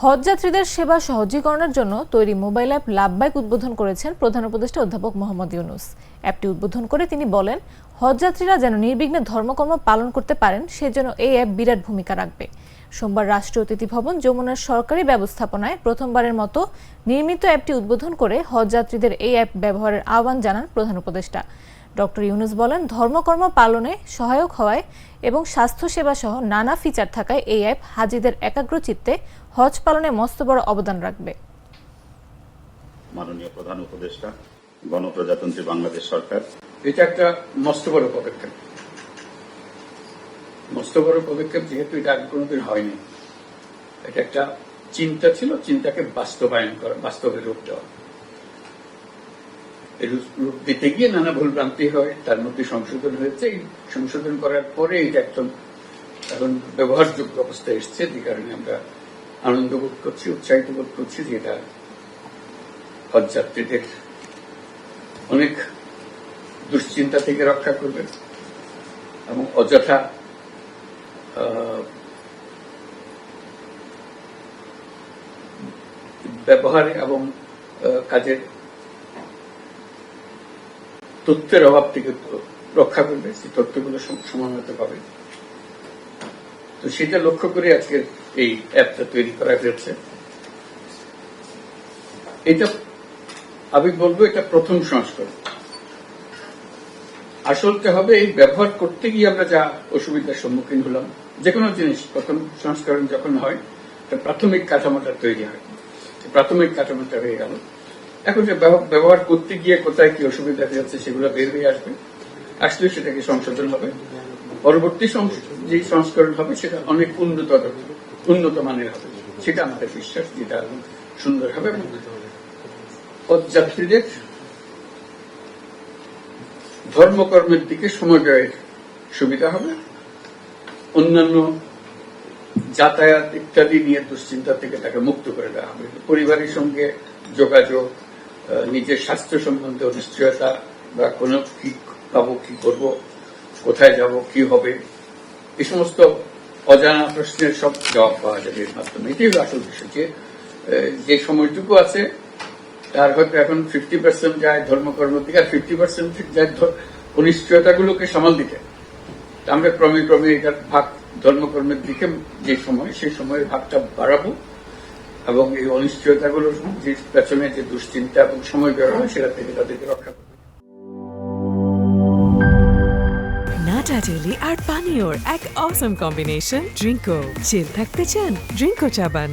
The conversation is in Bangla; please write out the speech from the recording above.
হজযাত্রীদের সেবা সহজীকরণের জন্য তৈরি মোবাইল অ্যাপ লাভবাইক উদ্বোধন করেছেন প্রধান উপদেষ্টা অধ্যাপক মোহাম্মদ ইউনূস। অ্যাপটি উদ্বোধন করে তিনি বলেন, হজযাত্রীরা যেন নির্বিঘ্নে ধর্মকর্ম পালন করতে পারেন সেজন্য এই অ্যাপ বিরাট ভূমিকা রাখবে। সোমবার রাষ্ট্রীয় অতিথি ভবন যমুনার সরকারি ব্যবস্থাপনায় প্রথমবারের মতো নির্মিত অ্যাপটি উদ্বোধন করে হজযাত্রীদের এই অ্যাপ ব্যবহারের আহ্বান জানান প্রধান উপদেষ্টা। ডক্টর ইউনূস বলেন, ধর্মকর্ম পালনে সহায়ক হওয়ায় এবং স্বাস্থ্যসেবা সহ নানা ফিচার থাকায় এই অ্যাপ হাজিদের একাগ্রচিত্তে হজ পালনে মস্ত বড় অবদান রাখবে। মাননীয় প্রধান উপদেষ্টা, গণপ্রজাতন্ত্রী বাংলাদেশ সরকার, এটা একটা মস্ত বড় পদক্ষেপ। মস্ত বড় পদক্ষেপ যেহেতু এটা আগে কোনোদিন হয়নি, এটা একটা চিন্তা ছিল, চিন্তাকে বাস্তবায়ন করা, বাস্তবে রূপ দেওয়া। রূপ দিতে গিয়ে নানা ভুল ভ্রান্তি হয়, তার মধ্যে সংশোধন হয়েছে। এই সংশোধন করার পরে এটা একদম এখন ব্যবহারযোগ্য অবস্থায় এসছে, যে কারণে আমরা আনন্দ বোধ করছি, উৎসাহিত বোধ করছি যে এটা হজযাত্রীদের অনেক দুশ্চিন্তা থেকে রক্ষা করবে এবং অযথা ব্যবহারে এবং কাজের তথ্যের অভাব থেকে রক্ষা করবে, সেই তথ্যগুলো সময়মতো পাবে। তো সেটা লক্ষ্য করে আজকের এই অ্যাপটা তৈরি করা হয়েছে। এটা আমি বলবো এটা প্রথম সংস্করণ। আসলতে হবে এই ব্যবহার করতে গিয়ে আমরা যা অসুবিধার সম্মুখীন হলাম, যে কোনো জিনিস প্রথম সংস্করণ যখন হয়, প্রাথমিক কাঠামোটা তৈরি হয়, প্রাথমিক কাঠামোটা হয়ে গেল। এখন যে ব্যবহার করতে গিয়ে কোথায় কি অসুবিধা হয়েছে সেগুলো বের হয়ে আসবে, আসলে সেটাকে সংশোধন হবে। পরবর্তী যে সংস্করণ হবে সেটা অনেক উন্নত মানের হবে, সেটা আমাদের বিশ্বাস, যেটা সুন্দর হবে। হজযাত্রীদের ধর্মকর্মের দিকে সময় ব্যয়ের সুবিধা হবে, অন্যান্য যাতায়াত ইত্যাদি নিয়ে দুশ্চিন্তা থেকে তাকে মুক্ত করে দেওয়া হবে। পরিবারের সঙ্গে যোগাযোগ, নিজের স্বাস্থ্য সম্বন্ধে অনিশ্চয়তা বা কোনো কি পাবো, কি করব, কোথায় যাব, কি হবে, এই সমস্ত অজানা প্রশ্নের সব জবাব পাওয়া যাবে এর মাধ্যমে। এটাই আসল বিষয়, যে সময়টুকু আছে তার হয়তো এখন 50% যায় ধর্মকর্মের দিকে, আর 50% যায় অনিশ্চয়তাগুলোকে সামাল দিতে। আমরা ক্রমে ক্রমে এটার ভাগ ধর্মকর্মের দিকে যে সময়, সেই সময়ের ভাগটা বাড়াবো এবং এই অনিশ্চয়তাগুলোর যে পেছনে যে দুশ্চিন্তা এবং সময় বের হয় সেটা থেকে তাদেরকে রক্ষা করবে। নাটা ডেইলি আর পানীয়র এক অসম কম্বিনেশন ড্রিঙ্কো। চিল থাকতে চান, ড্রিঙ্কো চাবান।